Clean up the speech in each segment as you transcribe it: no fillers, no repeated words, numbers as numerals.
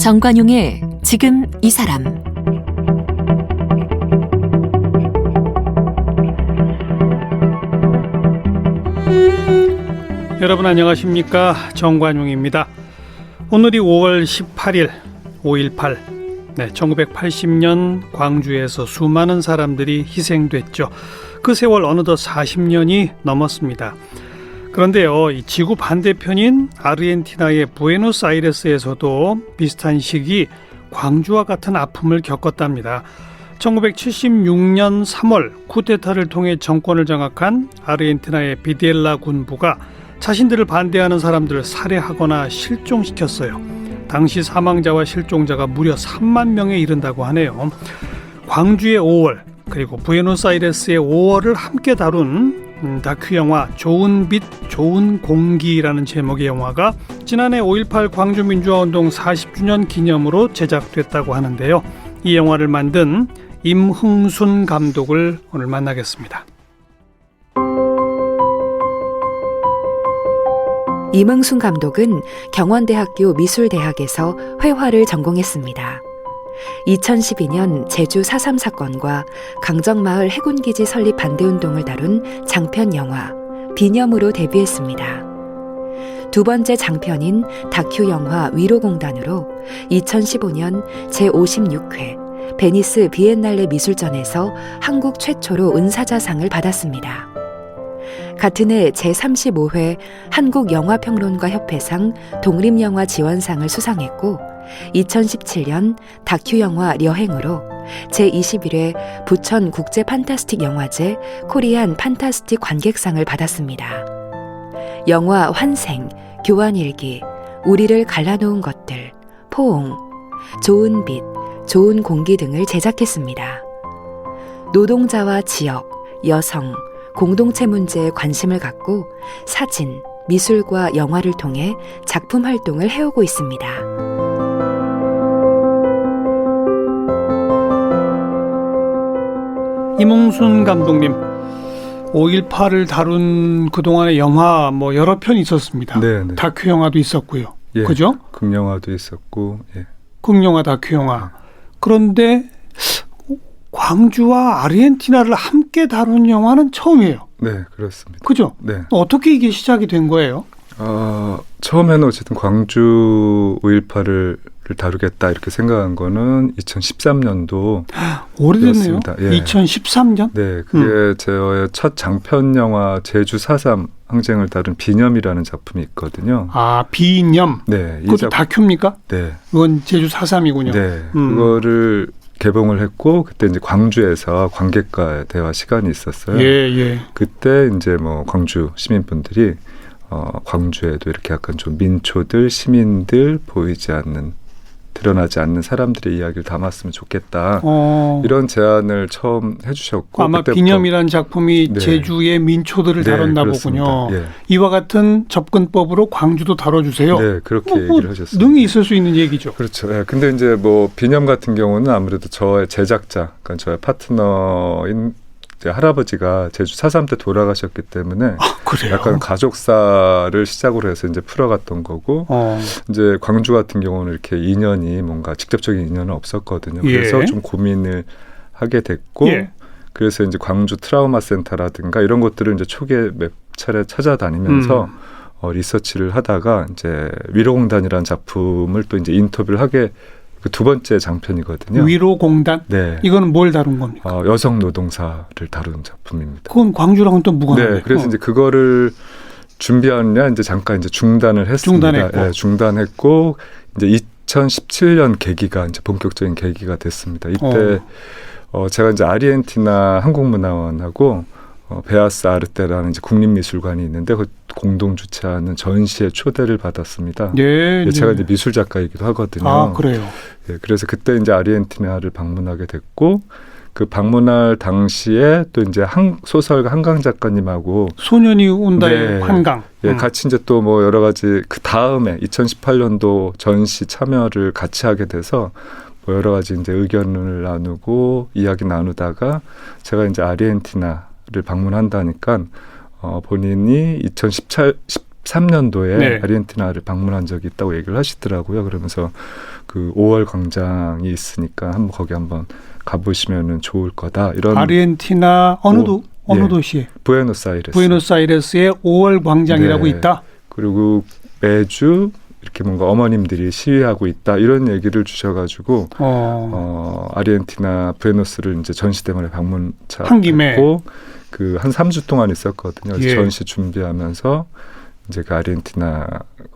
정관용의 지금 이 사람. 여러분 안녕하십니까? 정관용입니다. 오늘이 5월 18일 5.18. 1980년 광주에서 수많은 사람들이 희생됐죠. 그 세월 어느덧 40년이 넘었습니다. 그런데요, 이 지구 반대편인 아르헨티나의 부에노스아이레스에서도 비슷한 시기 광주와 같은 아픔을 겪었답니다. 1976년 3월 쿠데타를 통해 정권을 장악한 아르헨티나의 비델라 군부가 자신들을 반대하는 사람들을 살해하거나 실종시켰어요. 당시 사망자와 실종자가 무려 3만 명에 이른다고 하네요. 광주의 5월 그리고 부에노스아이레스의 5월을 함께 다룬 다큐 영화 좋은 빛 좋은 공기라는 제목의 영화가 지난해 5.18 광주민주화운동 40주년 기념으로 제작됐다고 하는데요. 이 영화를 만든 임흥순 감독을 오늘 만나겠습니다. 임흥순 감독은 경원대학교 미술대학에서 회화를 전공했습니다. 2012년 제주 4.3 사건과 강정마을 해군기지 설립 반대운동을 다룬 장편 영화 비념으로 데뷔했습니다. 두 번째 장편인 다큐 영화 위로공단으로 2015년 제56회 베니스 비엔날레 미술전에서 한국 최초로 은사자상을 받았습니다. 같은 해 제35회 한국영화평론가협회상 독립영화지원상을 수상했고 2017년 다큐영화 여행으로 제21회 부천 국제판타스틱 영화제 코리안 판타스틱 관객상을 받았습니다. 영화 환생, 교환일기, 우리를 갈라놓은 것들, 포옹, 좋은 빛, 좋은 공기 등을 제작했습니다. 노동자와 지역, 여성, 공동체 문제에 관심을 갖고 사진, 미술과 영화를 통해 작품 활동을 해오고 있습니다. 임흥순 감독님, 5.18을 다룬 그동안의 영화 여러 편 있었습니다. 네. 다큐 영화도 있었고요. 예, 그죠? 극영화도 있었고. 예. 극영화, 다큐 영화. 그런데 광주와 아르헨티나를 함께 다룬 영화는 처음이에요. 네, 그렇습니다. 그죠? 네. 어떻게 이게 시작이 된 거예요? 처음에는 어쨌든 광주 5.18을 다루겠다 이렇게 생각한 거는 2013년도 오래됐네요. 예. 2013년? 네, 그게 저의 첫 장편 영화 제주 4.3 항쟁을 다룬 비념이라는 작품이 있거든요. 아, 비념. 네, 그것도 다큐입니까? 네. 그건 제주 4.3이군요. 네, 그거를 개봉을 했고 그때 이제 광주에서 관객과 대화 시간이 있었어요. 예. 그때 이제 광주 시민분들이 광주에도 이렇게 약간 좀 민초들, 시민들 보이지 않는, 드러나지 않는 사람들의 이야기를 담았으면 좋겠다. 이런 제안을 처음 해주셨고 아마 비념이라는 작품이 네. 제주의 민초들을 다뤘나 보군요. 예. 이와 같은 접근법으로 광주도 다뤄주세요. 네, 그렇게 얘기를 하셨습니다. 능히 있을 수 있는 얘기죠. 그렇죠. 예. 근데 이제 비념 같은 경우는 아무래도 저의 제작자, 그러니까 저의 파트너인 이제 할아버지가 제주 4.3 때 돌아가셨기 때문에 그래요? 약간 가족사를 시작으로 해서 이제 풀어갔던 거고 이제 광주 같은 경우는 이렇게 인연이 뭔가 직접적인 인연은 없었거든요. 그래서 좀 고민을 하게 됐고 그래서 이제 광주 트라우마 센터라든가 이런 것들을 이제 초기에 몇 차례 찾아다니면서 리서치를 하다가 이제 위로공단이라는 작품을 또 이제 인터뷰를 하게 그 두 번째 장편이거든요. 위로공단? 네. 이거는 뭘 다룬 겁니까? 여성 노동사를 다룬 작품입니다. 그건 광주랑은 또 무관한데. 네. 그래서 이제 그거를 준비하느냐 이제 잠깐 이제 중단을 했습니다. 중단했고 이제 2017년 계기가 이제 본격적인 계기가 됐습니다. 이때 제가 이제 아르헨티나 한국문화원하고 베아스 아르테라는 이제 국립미술관이 있는데 그 공동 주최하는 전시에 초대를 받았습니다. 제가 이제 미술 작가이기도 하거든요. 아, 그래요. 네, 그래서 그때 이제 아르헨티나를 방문하게 됐고 그 방문할 당시에 또 이제 소설가 한강 작가님하고 소년이 온다의 한강. 같이 이제 또 여러 가지 그 다음에 2018년도 전시 참여를 같이 하게 돼서 여러 가지 이제 의견을 나누고 이야기 나누다가 제가 이제 아르헨티나를 방문한다니까 본인이 2013년도에 아르헨티나를 방문한 적이 있다고 얘기를 하시더라고요. 그러면서 그 5월 광장이 있으니까 한번 거기 한번 가보시면은 좋을 거다. 이런 아르헨티나 어느 도시? 부에노스아이레스. 부에노스아이레스에 5월 광장이라고 네. 있다. 그리고 매주 이렇게 뭔가 어머님들이 시위하고 있다 이런 얘기를 주셔가지고 아르헨티나 부에노스를 이제 전시 때문에 방문차 한 김에 그 한 3주 동안 있었거든요. 그래서 예. 전시 준비하면서 이제 그 아르헨티나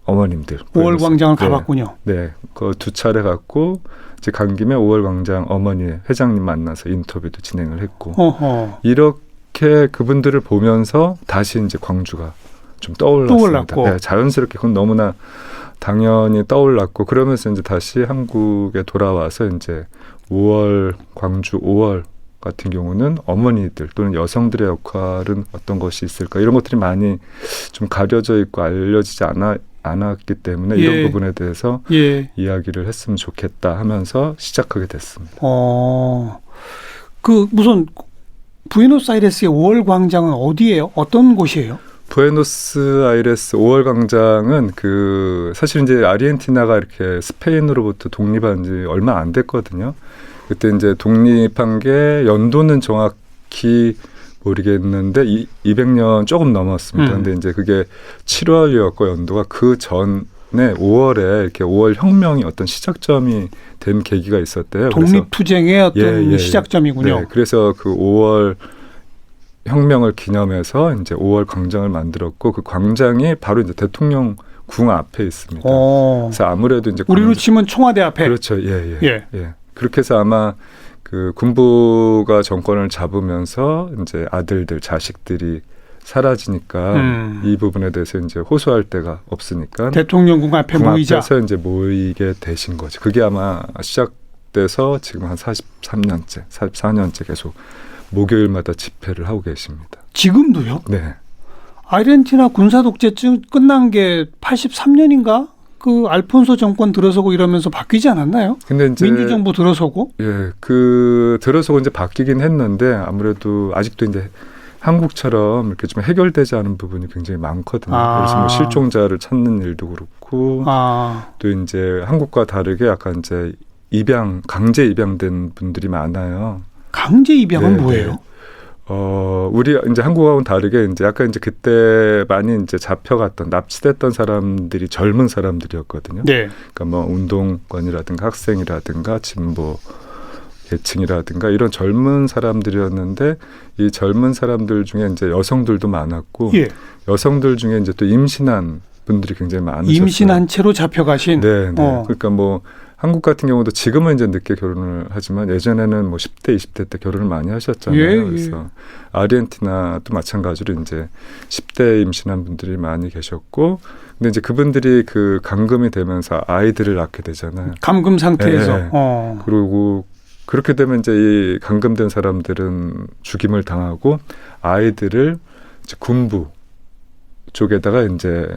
어머님들 5월 광장을 네. 가봤군요. 네, 그 2차례 갔고 이제 간 김에 5월 광장 어머니 회장님 만나서 인터뷰도 진행을 했고 이렇게 그분들을 보면서 다시 이제 광주가 좀 떠올랐습니다. 네, 자연스럽게 그건 너무나 당연히 떠올랐고 그러면서 이제 다시 한국에 돌아와서 이제 5월 광주 5월 같은 경우는 어머니들 또는 여성들의 역할은 어떤 것이 있을까 이런 것들이 많이 좀 가려져 있고 알려지지 않았기 때문에 이런 부분에 대해서 이야기를 했으면 좋겠다 하면서 시작하게 됐습니다. 그 무슨 부에노스아이레스의 5월 광장은 어디예요? 어떤 곳이에요? 부에노스아이레스 5월 광장은 그 사실 이제 아르헨티나가 이렇게 스페인으로부터 독립한 지 얼마 안 됐거든요. 그때 이제 독립한 게 연도는 정확히 모르겠는데 200년 조금 넘었습니다. 근데 이제 그게 7월이었고 연도가 그 전에 5월에 이렇게 5월 혁명이 어떤 시작점이 된 계기가 있었대요. 독립투쟁의 어떤 시작점이군요. 네, 그래서 그 5월 혁명을 기념해서 이제 5월 광장을 만들었고 그 광장이 바로 이제 대통령 궁 앞에 있습니다. 그래서 아무래도 이제 우리로 치면 청와대 앞에. 그렇죠. 예. 그렇게 해서 아마 그 군부가 정권을 잡으면서 이제 아들들, 자식들이 사라지니까 이 부분에 대해서 이제 호소할 데가 없으니까 대통령궁 앞에 모이자. 앞에서 이제 모이게 되신 거죠. 그게 아마 시작돼서 지금 한 43년째, 44년째 계속 목요일마다 집회를 하고 계십니다. 지금도요? 네. 아르헨티나 군사 독재증 끝난 게 83년인가? 그 알폰소 정권 들어서고 이러면서 바뀌지 않았나요? 근데 이제 민주정부 들어서고? 그 들어서고 이제 바뀌긴 했는데 아무래도 아직도 이제 한국처럼 이렇게 좀 해결되지 않은 부분이 굉장히 많거든요. 그래서 뭐 실종자를 찾는 일도 그렇고 또 이제 한국과 다르게 약간 이제 강제 입양된 분들이 많아요. 강제 입양은 뭐예요? 우리 이제 한국하고는 다르게 이제 약간 이제 그때 많이 이제 잡혀갔던 납치됐던 사람들이 젊은 사람들이었거든요. 네. 그러니까 뭐 운동권이라든가 학생이라든가 진보 계층이라든가 이런 젊은 사람들이었는데 이 젊은 사람들 중에 이제 여성들도 많았고 여성들 중에 이제 또 임신한 분들이 굉장히 많으셨어요. 임신한 채로 잡혀가신. 네. 그러니까 뭐 한국 같은 경우도 지금은 이제 늦게 결혼을 하지만 예전에는 뭐 10대, 20대 때 결혼을 많이 하셨잖아요. 그래서 아르헨티나도 마찬가지로 이제 10대 임신한 분들이 많이 계셨고, 근데 이제 그분들이 그 감금이 되면서 아이들을 낳게 되잖아요. 감금 상태에서. 그리고 그렇게 되면 이제 이 감금된 사람들은 죽임을 당하고 아이들을 이제 군부 쪽에다가 이제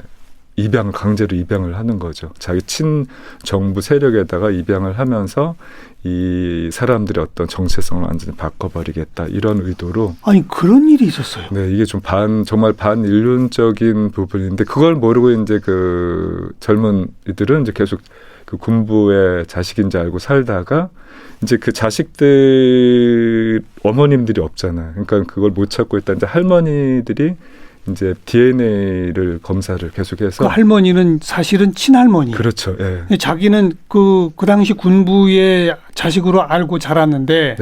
강제로 입양을 하는 거죠. 자기 친정부 세력에다가 입양을 하면서 이 사람들의 어떤 정체성을 완전히 바꿔버리겠다 이런 의도로. 아니 그런 일이 있었어요. 네, 이게 좀 정말 반인륜적인 부분인데 그걸 모르고 이제 그 젊은 이들은 이제 계속 그 군부의 자식인 줄 알고 살다가 이제 그 자식들 어머님들이 없잖아요. 그러니까 그걸 못 찾고 일단 이제 할머니들이 이제 DNA를 검사를 계속해서 그 할머니는 사실은 친할머니. 그렇죠. 예. 자기는 그 당시 군부의 자식으로 알고 자랐는데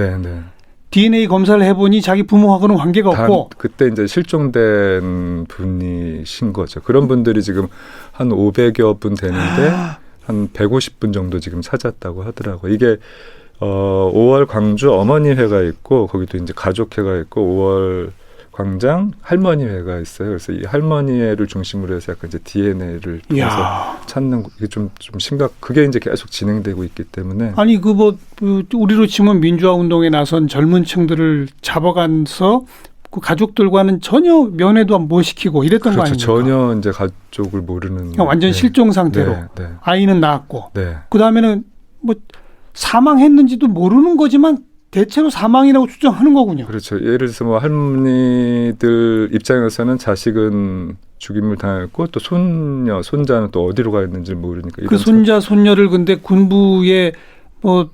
DNA 검사를 해보니 자기 부모하고는 관계가 없고 그때 이제 실종된 분이신 거죠. 그런 분들이 지금 한 500여 분 되는데 한 150분 정도 지금 찾았다고 하더라고요. 이게 5월 광주 어머니회가 있고 거기도 이제 가족회가 있고 5월 광장 할머니회가 있어요. 그래서 이 할머니회를 중심으로 해서 약간 이제 DNA를 통해서 찾는 이게 좀 그게 이제 계속 진행되고 있기 때문에 아니 우리로 치면 민주화 운동에 나선 젊은층들을 잡아가서 그 가족들과는 전혀 면회도 못 시키고 이랬던 거 아닙니까? 전혀 이제 가족을 모르는 완전 실종 상태로 아이는 낳았고 그 다음에는 뭐 사망했는지도 모르는 거지만 대체로 사망이라고 추정하는 거군요. 그렇죠. 예를 들어서 뭐 할머니들 입장에서는 자식은 죽임을 당했고 또 손녀, 손자는 또 어디로 가 있는지 모르니까. 그 손자, 손녀를 근데 군부에 뭐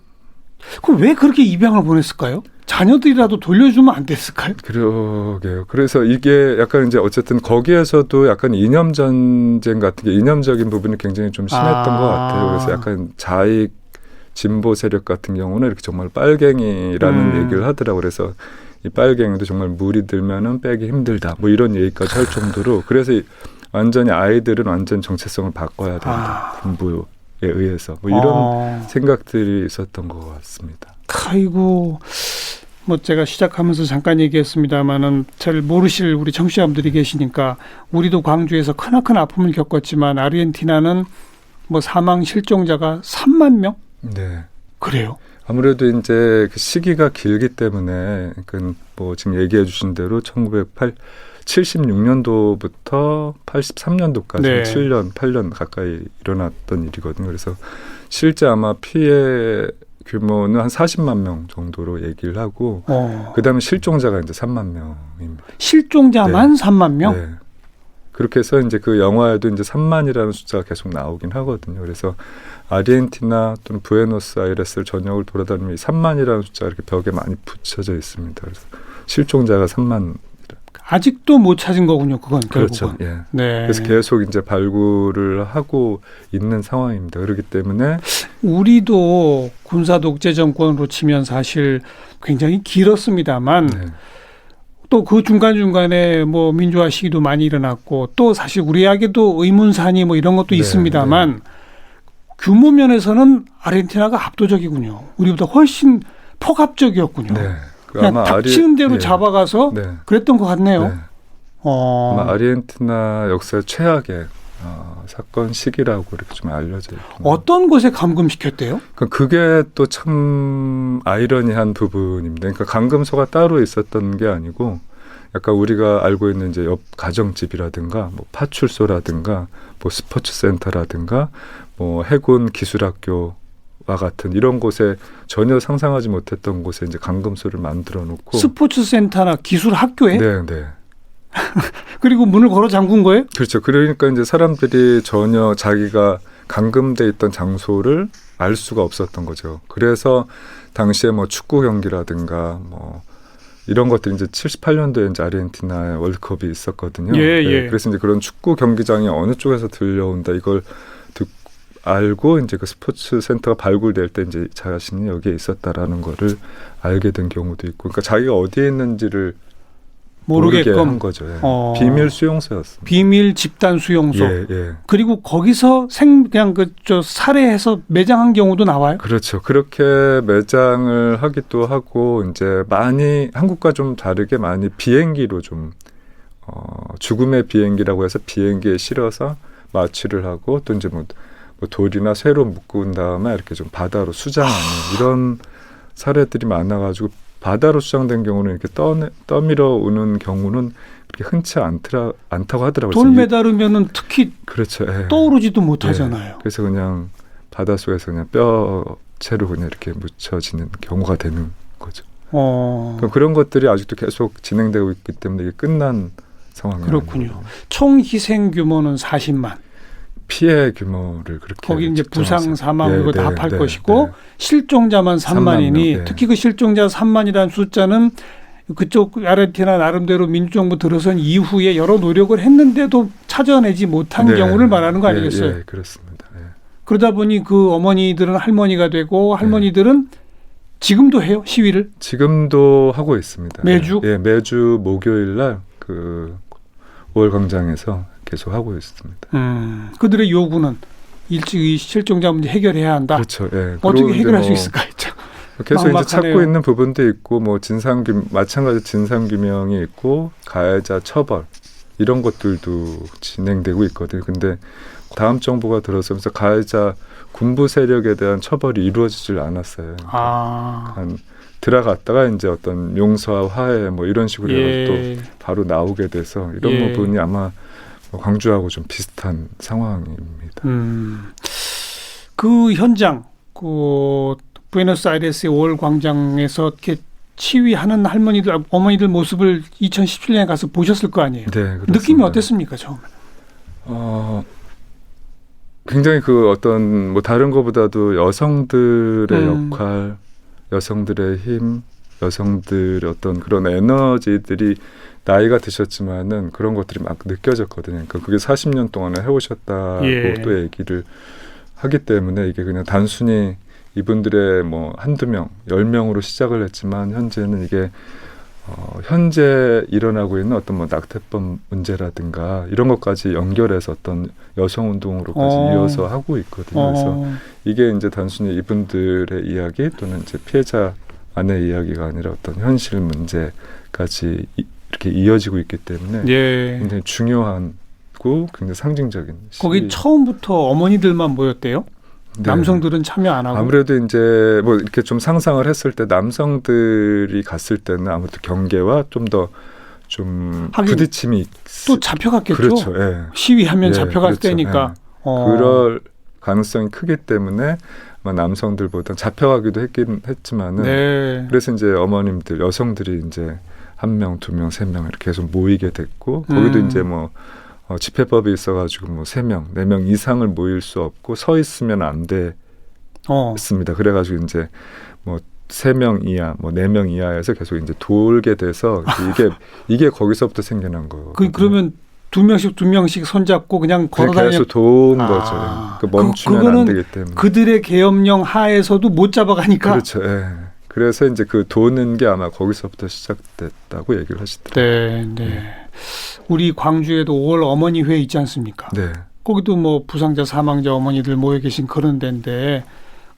그럼 왜 그렇게 입양을 보냈을까요? 자녀들이라도 돌려주면 안 됐을까요? 그러게요. 그래서 이게 약간 이제 어쨌든 거기에서도 약간 이념 전쟁 같은 게 이념적인 부분이 굉장히 좀 심했던 것 같아요. 그래서 약간 자익 진보 세력 같은 경우는 이렇게 정말 빨갱이라는 얘기를 하더라고요. 그래서 이 빨갱이도 정말 물이 들면은 빼기 힘들다. 뭐 이런 얘기까지 할 정도로. 그래서 완전히 아이들은 완전 정체성을 바꿔야 된다. 군부에 의해서. 뭐 이런 생각들이 있었던 것 같습니다. 아이고. 뭐 제가 시작하면서 잠깐 얘기했습니다마는 잘 모르실 우리 청취자분들이 계시니까 우리도 광주에서 크나큰 아픔을 겪었지만 아르헨티나는 뭐 사망 실종자가 3만 명? 네. 그래요. 아무래도 이제 그 시기가 길기 때문에 그 뭐 지금 얘기해 주신 대로 1976년도부터 83년도까지 네. 7년, 8년 가까이 일어났던 일이거든요. 그래서 실제 아마 피해 규모는 한 40만 명 정도로 얘기를 하고 그다음에 실종자가 이제 3만 명입니다. 실종자만 네. 3만 명? 네. 그렇게 해서 이제 그 영화에도 이제 3만이라는 숫자가 계속 나오긴 하거든요. 그래서 아르헨티나 또는 부에노스아이레스를 전역을 돌아다니면 3만이라는 숫자가 이렇게 벽에 많이 붙여져 있습니다. 그래서 실종자가 3만. 아직도 못 찾은 거군요, 그건 그렇죠. 결국은. 예. 네. 그래서 계속 이제 발굴을 하고 있는 상황입니다. 그렇기 때문에 우리도 군사 독재 정권으로 치면 사실 굉장히 길었습니다만 네. 또 그 중간중간에 뭐 민주화 시기도 많이 일어났고 또 사실 우리에게도 의문사니 뭐 이런 것도 네, 있습니다만 네. 규모 면에서는 아르헨티나가 압도적이군요. 우리보다 훨씬 폭압적이었군요. 네. 그냥 닥치는 대로 잡아가서 네. 그랬던 것 같네요. 네. 아마 아르헨티나 역사의 최악의 사건 시기라고 이렇게 좀 알려져 있고. 어떤 곳에 감금시켰대요? 그게 또 참 아이러니한 부분입니다. 그러니까 감금소가 따로 있었던 게 아니고 약간 우리가 알고 있는 이제 옆 가정집이라든가 뭐 파출소라든가 뭐 스포츠 센터라든가 뭐 해군 기술학교 와 같은 이런 곳에 전혀 상상하지 못했던 곳에 이제 감금소를 만들어 놓고 스포츠 센터나 기술 학교에? 네, 네. 그리고 문을 걸어 잠근 거예요? 그렇죠. 그러니까 이제 사람들이 전혀 자기가 감금돼 있던 장소를 알 수가 없었던 거죠. 그래서 당시에 뭐 축구 경기라든가 뭐 이런 것들이 이제 78년도에 이제 아르헨티나에 월드컵이 있었거든요. 예, 네, 예. 그래서 이제 그런 축구 경기장이 어느 쪽에서 들려온다 이걸 알고 이제 그 스포츠 센터가 발굴될 때 이제 자신이 여기에 있었다라는 거를 알게 된 경우도 있고, 그러니까 자기가 어디에 있는지를 모르게 한 거죠. 예. 비밀 수용소였습니다. 비밀 집단 수용소. 예, 예. 그리고 거기서 그냥 살해해서 매장한 경우도 나와요. 그렇죠. 그렇게 매장을 하기도 하고 이제 많이 한국과 좀 다르게 많이 비행기로 좀 죽음의 비행기라고 해서 비행기에 실어서 마취를 하고 또 이제 뭐 돌이나 쇠로 묶은 다음에 이렇게 좀 바다로 수장하는 이런 사례들이 많아가지고 바다로 수장된 경우는 이렇게 떠밀어 오는 경우는 그렇게 흔치 않다고 하더라고요. 돌 매다르면은 특히 그렇죠. 예. 떠오르지도 못하잖아요. 예. 그래서 그냥 바닷속에서 그냥 뼈채로 그냥 이렇게 묻혀지는 경우가 되는 거죠. 그런 것들이 아직도 계속 진행되고 있기 때문에 이게 끝난 상황이 그렇군요. 아니에요. 총 희생 규모는 40만. 피해 규모를 그렇게 거기 이제 부상 사망 이거 다 합할 네, 것이고 네. 실종자만 3만이니 네. 특히 그 실종자 3만이라는 숫자는 그쪽 아르헨티나 나름대로 민주정부 들어선 이후에 여러 노력을 했는데도 찾아내지 못한 네. 경우를 말하는 거 아니겠어요? 예, 그렇습니다. 예. 그러다 보니 그 어머니들은 할머니가 되고 할머니들은 지금도 해요 시위를? 지금도 하고 있습니다. 매주? 예, 매주 목요일 날 그 5월 광장에서 계속 하고 있습니다. 그들의 요구는 일찍 이 실종자 문제 해결해야 한다. 그렇죠. 예. 어떻게 해결할 수 있을까 했죠. 계속 이제 막막하네요. 찾고 있는 부분도 있고 뭐 마찬가지 진상 규명이 있고 가해자 처벌 이런 것들도 진행되고 있거든요. 근데 다음 정부가 들어서면서 가해자 군부 세력에 대한 처벌이 이루어지질 않았어요. 들어갔다가 이제 어떤 용서와 화해 뭐 이런 식으로 또 바로 나오게 돼서 이런 부분이 아마 광주하고 좀 비슷한 상황입니다. 그 현장, 그 부에노스아이레스의 5월 광장에서 이렇게 치위하는 할머니들, 어머니들 모습을 2017년에 가서 보셨을 거 아니에요. 네, 그렇습니다. 느낌이 어땠습니까, 처음에? 굉장히 그 어떤 뭐 다른 것보다도 여성들의 역할, 여성들의 힘, 여성들의 어떤 그런 에너지들이 나이가 드셨지만은 그런 것들이 막 느껴졌거든요. 그러니까 그게 40년 동안에 해오셨다고 또 얘기를 하기 때문에 이게 그냥 단순히 이분들의 뭐 한두 명, 10명으로 시작을 했지만 현재는 이게 현재 일어나고 있는 어떤 뭐 낙태법 문제라든가 이런 것까지 연결해서 어떤 여성 운동으로까지 이어서 하고 있거든요. 그래서 이게 이제 단순히 이분들의 이야기 또는 이제 피해자 안의 이야기가 아니라 어떤 현실 문제까지 이렇게 이어지고 있기 때문에 굉장히 중요하고 굉장히 상징적인 거기 처음부터 어머니들만 모였대요? 네. 남성들은 참여 안 하고? 아무래도 이제 뭐 이렇게 좀 상상을 했을 때 남성들이 갔을 때는 아무래도 경계와 좀 더 좀 부딪힘이 또 잡혀갔겠죠. 그렇죠. 예. 시위하면 잡혀갈 그렇죠. 때니까. 예. 그럴 가능성이 크기 때문에 남성들보다 잡혀가기도 했지만은 그래서 이제 어머님들 여성들이 이제 1명, 2명, 3명 이렇게 계속 모이게 됐고 거기도 이제 뭐 집회법이 있어가지고 뭐 3명, 4명 이상을 모일 수 없고 서 있으면 안 됐습니다. 그래가지고 이제 뭐 3명 이하, 뭐 4명 이하에서 계속 이제 돌게 돼서 이게 거기서부터 생겨난 거예요. 그러면 2명씩 손잡고 그냥 걸어다니는 계속 도는 거죠. 멈추면 안 되기 때문에. 그들의 계엄령 하에서도 못 잡아가니까. 그렇죠. 예. 그래서 이제 그 도는 게 아마 거기서부터 시작됐다고 얘기를 하시더라고요. 네. 우리 광주에도 5월 어머니회 있지 않습니까? 네. 거기도 뭐 부상자, 사망자 어머니들 모여 계신 그런 데인데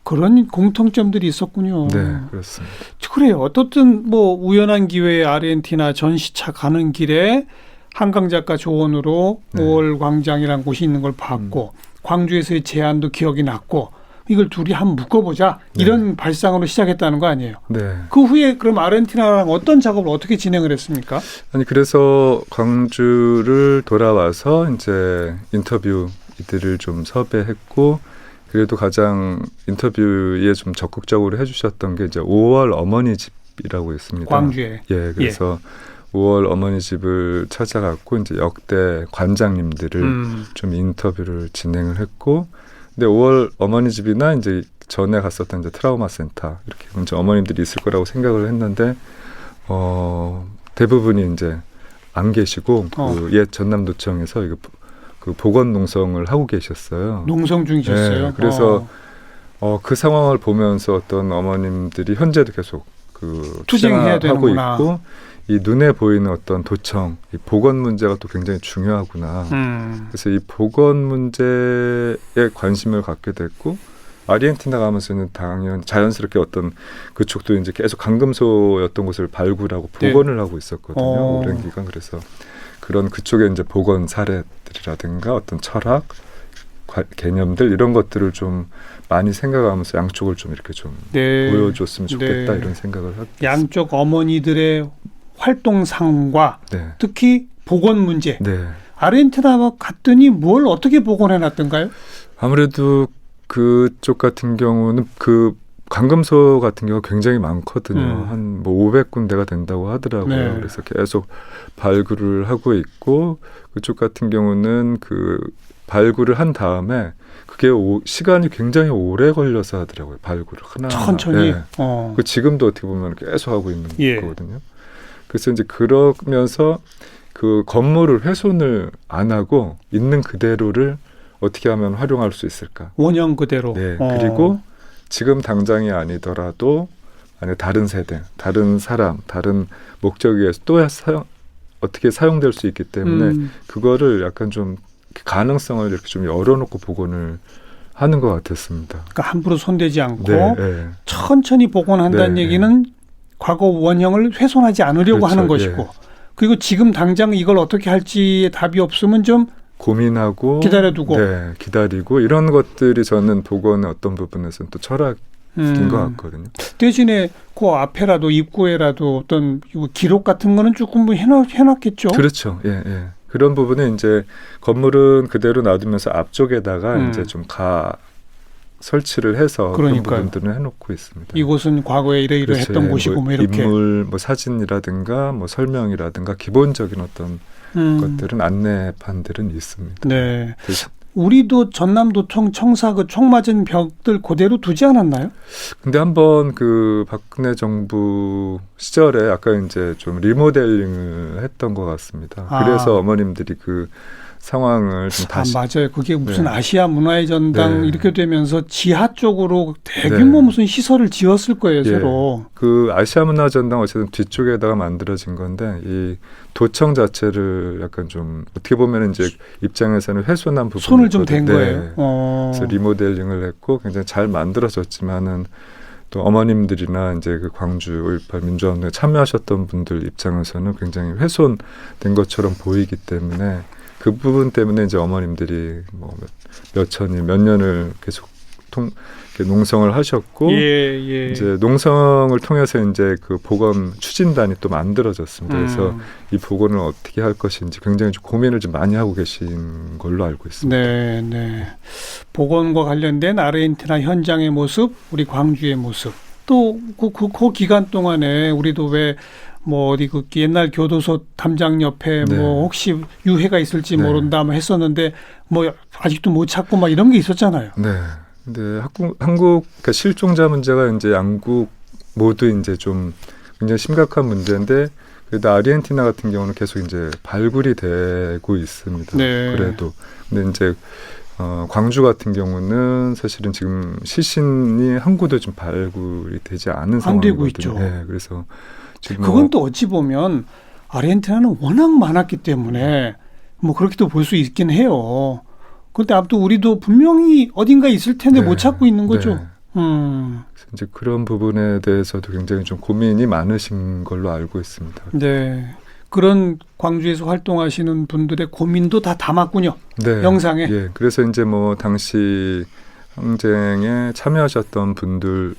그런 공통점들이 있었군요. 네, 그렇습니다. 그래요. 어떻든 뭐 우연한 기회에 아르헨티나 전시차 가는 길에 한강 작가 조언으로 5월 광장이라는 곳이 있는 걸 봤고 광주에서의 제안도 기억이 났고 이걸 둘이 한번 묶어보자 이런 발상으로 시작했다는 거 아니에요. 네. 그 후에 그럼 아르헨티나랑 어떤 작업을 어떻게 진행을 했습니까? 아니 그래서 광주를 돌아와서 이제 인터뷰 이들을 좀 섭외했고 그래도 가장 인터뷰에 좀 적극적으로 해주셨던 게 이제 5월 어머니 집이라고 있습니다. 광주에. 예, 그래서 5월 어머니 집을 찾아갔고 이제 역대 관장님들을 좀 인터뷰를 진행을 했고, 근데 5월 어머니 집이나 이제 전에 갔었던 이제 트라우마 센터 이렇게 이제 어머님들이 있을 거라고 생각을 했는데 대부분이 이제 안 계시고 그 옛 전남도청에서 이거 그 보건 농성을 하고 계셨어요. 농성 중이셨어요. 네, 그래서 그 상황을 보면서 어떤 어머님들이 현재도 계속 그 투쟁해야 하고 되는구나. 있고 이 눈에 보이는 어떤 도청, 이 보건 문제가 또 굉장히 중요하구나. 그래서 이 보건 문제에 관심을 갖게 됐고 아르헨티나 가면서는 당연 자연스럽게 어떤 그쪽도 이제 계속 감금소였던 곳을 발굴하고 복원을 하고 있었거든요. 오랜 기간. 그래서 그런 그쪽에 이제 복원 사례들이라든가 어떤 철학, 개념들 이런 것들을 좀 많이 생각하면서 양쪽을 좀 이렇게 좀 보여줬으면 좋겠다 이런 생각을 하고 양쪽 어머니들의 활동상과 특히 복원 문제. 아르헨티나 갔더니 뭘 어떻게 복원해놨던가요? 아무래도 그쪽 같은 경우는 그 감금소 같은 경우가 굉장히 많거든요. 한 뭐 500군데가 된다고 하더라고요. 그래서 계속 발굴을 하고 있고 그쪽 같은 경우는 그 발굴을 한 다음에 그게 시간이 굉장히 오래 걸려서 하더라고요. 발굴을 하나 천천히. 그 지금도 어떻게 보면 계속 하고 있는 거거든요. 그래서 이제 그러면서 그 건물을 훼손을 안 하고 있는 그대로를 어떻게 하면 활용할 수 있을까? 원형 그대로. 그리고 지금 당장이 아니더라도 만약 다른 세대, 다른 사람, 다른 목적에 의해서 또 어떻게 사용될 수 있기 때문에 그거를 약간 좀 가능성을 이렇게 좀 열어놓고 복원을 하는 것 같았습니다. 그러니까 함부로 손대지 않고 천천히 복원한다는 얘기는 과거 원형을 훼손하지 않으려고 하는 것이고 그리고 지금 당장 이걸 어떻게 할지에 답이 없으면 좀 고민하고 기다려두고 기다리고 이런 것들이 저는 복원의 어떤 부분에서는 또 철학인 것 같거든요. 대신에 그 앞에라도 입구에라도 어떤 기록 같은 거는 조금 뭐 해놨겠죠. 그렇죠. 그런 부분에 이제 건물은 그대로 놔두면서 앞쪽에다가 이제 좀 설치를 해서 그러니까요. 그런 부분들은 해놓고 있습니다. 이곳은 과거에 이러이러했던 그렇죠. 곳이고 뭐 이렇게 인물 사진이라든가 설명이라든가 기본적인 어떤 것들은 안내판들은 있습니다. 네. 우리도 전남도청 청사 그 총 맞은 벽들 그대로 두지 않았나요? 근데 한번 그 박근혜 정부 시절에 아까 이제 좀 리모델링을 했던 것 같습니다. 그래서 어머님들이 그 상황을 좀 다시 맞아요. 그게 무슨 아시아 문화의 전당 이렇게 되면서 지하 쪽으로 대규모 무슨 시설을 지었을 거예요, 새로. 그 아시아 문화 전당 어쨌든 뒤쪽에다가 만들어진 건데 이 도청 자체를 약간 좀 어떻게 보면 이제 입장에서는 훼손한 부분이 손을 좀 댄 거예요. 그래서 리모델링을 했고 굉장히 잘 만들어졌지만은 또 어머님들이나 이제 그 광주 5.18 민주화운동에 참여하셨던 분들 입장에서는 굉장히 훼손된 것처럼 보이기 때문에 그 부분 때문에 이제 어머님들이 몇 년을 계속 농성을 하셨고 이제 농성을 통해서 이제 그 복원 추진단이 또 만들어졌습니다. 그래서 이 복원을 어떻게 할 것인지 굉장히 좀 고민을 좀 많이 하고 계신 걸로 알고 있습니다. 네, 네. 복원과 관련된 아르헨티나 현장의 모습, 우리 광주의 모습, 또 그 기간 동안에 우리도 왜 어디 그 옛날 교도소 담장 옆에 혹시 유해가 있을지 모른다 했었는데 아직도 못 찾고 막 이런 게 있었잖아요. 네. 근데 한국 그러니까 실종자 문제가 이제 양국 모두 이제 좀 굉장히 심각한 문제인데 그래도 아르헨티나 같은 경우는 계속 이제 발굴이 되고 있습니다. 네. 그래도 근데 이제 광주 같은 경우는 사실은 지금 시신이 한 구도 좀 발굴이 되지 않은 상황이거든요. 안 되고 있죠. 네, 그래서 지금 그건 또 어찌 보면 아르헨티나는 워낙 많았기 때문에 그렇게도 볼 수 있긴 해요. 그런데 아무튼 우리도 분명히 어딘가 있을 텐데 못 찾고 있는 거죠. 그래서 이제 그런 부분에 대해서도 굉장히 좀 고민이 많으신 걸로 알고 있습니다. 네. 그런 광주에서 활동하시는 분들의 고민도 다 담았군요. 네. 영상에. 예. 그래서 이제 당시 항쟁에 참여하셨던 분들로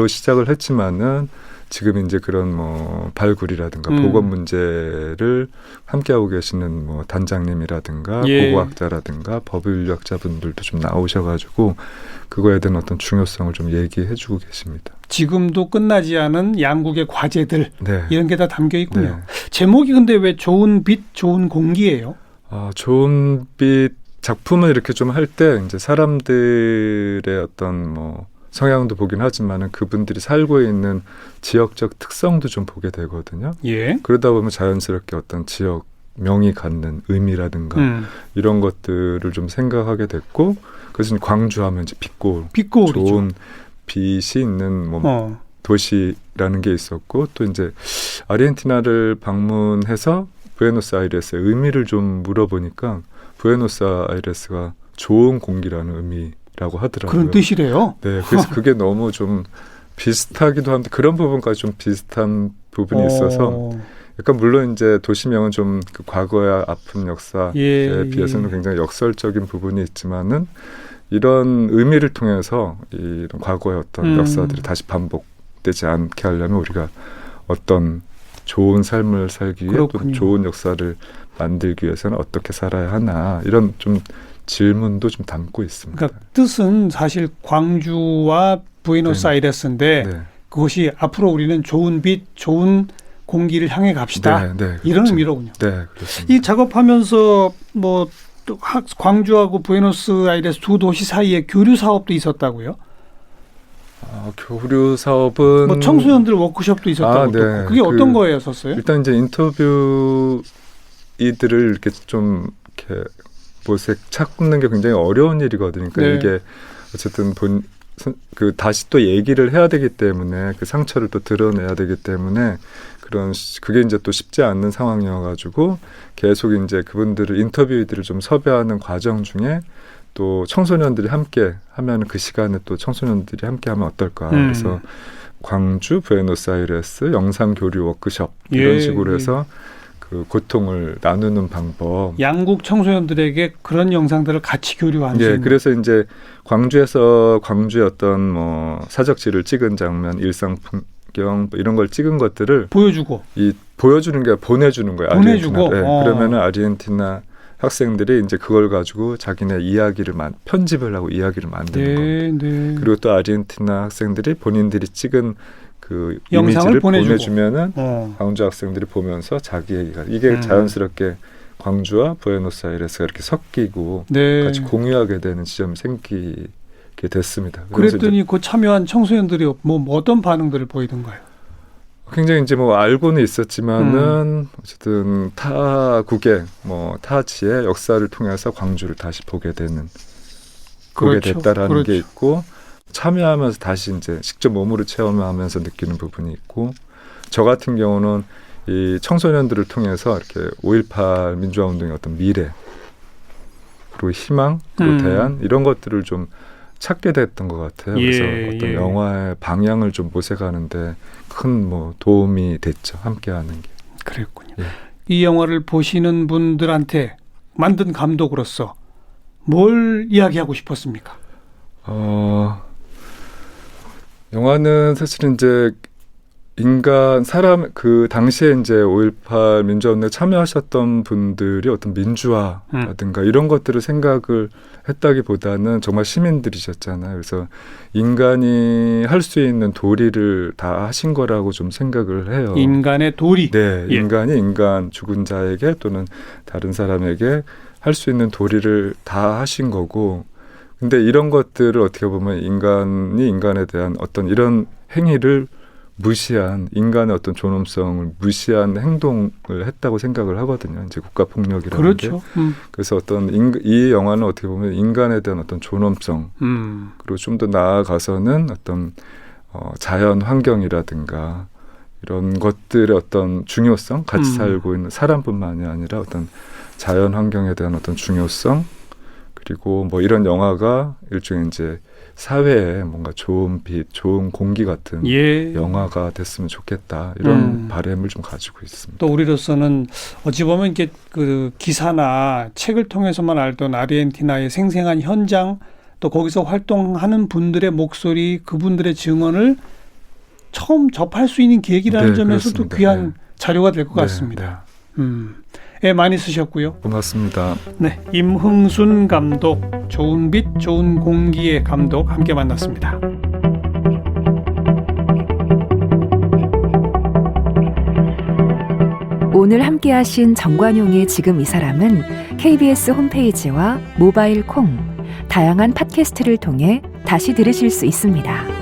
시작을 했지만은 지금 이제 그런 발굴이라든가 복원 문제를 함께하고 계시는 단장님이라든가 고고학자라든가 법인력자분들도 좀 나오셔가지고 그거에 대한 어떤 중요성을 좀 얘기해주고 계십니다. 지금도 끝나지 않은 양국의 과제들 이런 게 다 담겨 있군요. 네. 제목이 근데 왜 좋은 빛, 좋은 공기예요? 좋은 빛 작품을 이렇게 좀 할 때 이제 사람들의 어떤 성향도 보긴 하지만은 그분들이 살고 있는 지역적 특성도 좀 보게 되거든요. 예. 그러다 보면 자연스럽게 어떤 지역명이 갖는 의미라든가 이런 것들을 좀 생각하게 됐고 그래서 광주하면 이제 빛고울이죠. 좋은 빛이 있는 도시라는 게 있었고 또 이제 아르헨티나를 방문해서 부에노스아이레스의 의미를 좀 물어보니까 부에노스아이레스가 좋은 공기라는 의미라고 하더라고요. 그런 뜻이래요? 네, 그래서 그게 너무 좀 비슷하기도 한데 그런 부분까지 좀 비슷한 부분이 있어서 약간 물론 이제 도시명은 좀 그 과거의 아픈 역사에 비해서는 굉장히 역설적인 부분이 있지만은 이런 의미를 통해서 이런 과거의 어떤 역사들이 다시 반복되지 않게 하려면 우리가 어떤 좋은 삶을 살기 위해 또 좋은 역사를 만들기 위해서는 어떻게 살아야 하나 이런 좀 질문도 좀 담고 있습니다. 그러니까 뜻은 사실 광주와 부에노스아이레스인데 그것이 앞으로 우리는 좋은 빛, 좋은 공기를 향해 갑시다. 이런 그렇죠. 의미로군요. 네, 그렇습니다. 이 작업하면서 또 광주하고 부에노스아이레스 두 도시 사이에 교류 사업도 있었다고요? 교류 사업은 청소년들 워크숍도 있었다고. 그게 어떤 거였었어요? 일단 이제 인터뷰 이들을 이렇게 좀 이렇게 찾는 게 굉장히 어려운 일이거든요. 그러니까 이게 어쨌든 다시 또 얘기를 해야 되기 때문에 그 상처를 또 드러내야 되기 때문에 그게 이제 또 쉽지 않는 상황이어가지고 계속 이제 그분들을 인터뷰들을 좀 섭외하는 과정 중에 또 청소년들이 함께 하면 그 시간에 또 청소년들이 함께 하면 어떨까. 그래서 광주, 부에노스아이레스 영상 교류 워크숍 이런 식으로 해서 그 고통을 나누는 방법. 양국 청소년들에게 그런 영상들을 같이 교류하는. 예, 그래서 이제 광주에서 광주의 어떤 사적지를 찍은 장면, 일상 풍경 이런 걸 찍은 것들을 보여주고. 보여주는 게 보내주는 거예요. 보내주고. 그러면은 아르헨티나 학생들이 이제 그걸 가지고 자기네 이야기를 편집을 하고 이야기를 만드는 겁니다. 네. 그리고 또 아르헨티나 학생들이 본인들이 찍은 그 영상을 이미지를 보내주고. 보내주면은 광주 학생들이 보면서 자기 얘기가 이게 자연스럽게 광주와 부에노스아이레스가 이렇게 섞이고 네. 같이 공유하게 되는 지점이 생기게 됐습니다. 그랬더니 그 참여한 청소년들이 뭐 어떤 반응들을 보이던가요? 굉장히 이제 뭐 알고는 있었지만은 어쨌든 타국의 뭐 타지의 역사를 통해서 광주를 다시 보게 되는 보게 그렇죠. 됐다라는 그렇죠. 게 있고 참여하면서 다시 이제 직접 몸으로 체험하면서 느끼는 부분이 있고 저 같은 경우는 이 청소년들을 통해서 이렇게 5.18 민주화 운동의 어떤 미래 그리고 희망 그리고 대안 이런 것들을 좀 찾게 됐던 것 같아요. 그래서 어떤 영화의 방향을 좀 모색하는데 큰 뭐 도움이 됐죠. 함께하는 게. 그랬군요. 이 영화를 보시는 분들한테 만든 감독으로서 뭘 이야기하고 싶었습니까? 영화는 사실은 이제 사람 당시에 이제 5.18 민주화운동에 참여하셨던 분들이 어떤 민주화라든가 이런 것들을 생각을 했다기보다는 정말 시민들이셨잖아요. 그래서 인간이 할 수 있는 도리를 다 하신 거라고 좀 생각을 해요. 인간의 도리. 네, 인간이 죽은 자에게 또는 다른 사람에게 할 수 있는 도리를 다 하신 거고. 근데 이런 것들을 어떻게 보면 인간이 인간에 대한 어떤 이런 행위를 무시한 인간의 어떤 존엄성을 무시한 행동을 했다고 생각을 하거든요. 이제 국가폭력이라는 그렇죠. 게. 그래서 이 영화는 어떻게 보면 인간에 대한 어떤 존엄성 그리고 좀 더 나아가서는 어떤 자연 환경이라든가 이런 것들의 어떤 중요성, 같이 살고 있는 사람뿐만이 아니라 어떤 자연 환경에 대한 어떤 중요성 그리고 뭐 이런 영화가 일종의 이제 사회에 뭔가 좋은 빛, 좋은 공기 같은 영화가 됐으면 좋겠다 이런 바람을 좀 가지고 있습니다. 또 우리로서는 어찌 보면 이게 그 기사나 책을 통해서만 알던 아르헨티나의 생생한 현장 또 거기서 활동하는 분들의 목소리, 그분들의 증언을 처음 접할 수 있는 계기라는 점에서도 그렇습니다. 귀한 자료가 될 것 같습니다. 많이 쓰셨고요. 고맙습니다. 네, 임흥순 감독, 좋은 빛, 좋은 공기의 감독 함께 만났습니다. 오늘 함께하신 정관용의 지금 이 사람은 KBS 홈페이지와 모바일 콩, 다양한 팟캐스트를 통해 다시 들으실 수 있습니다.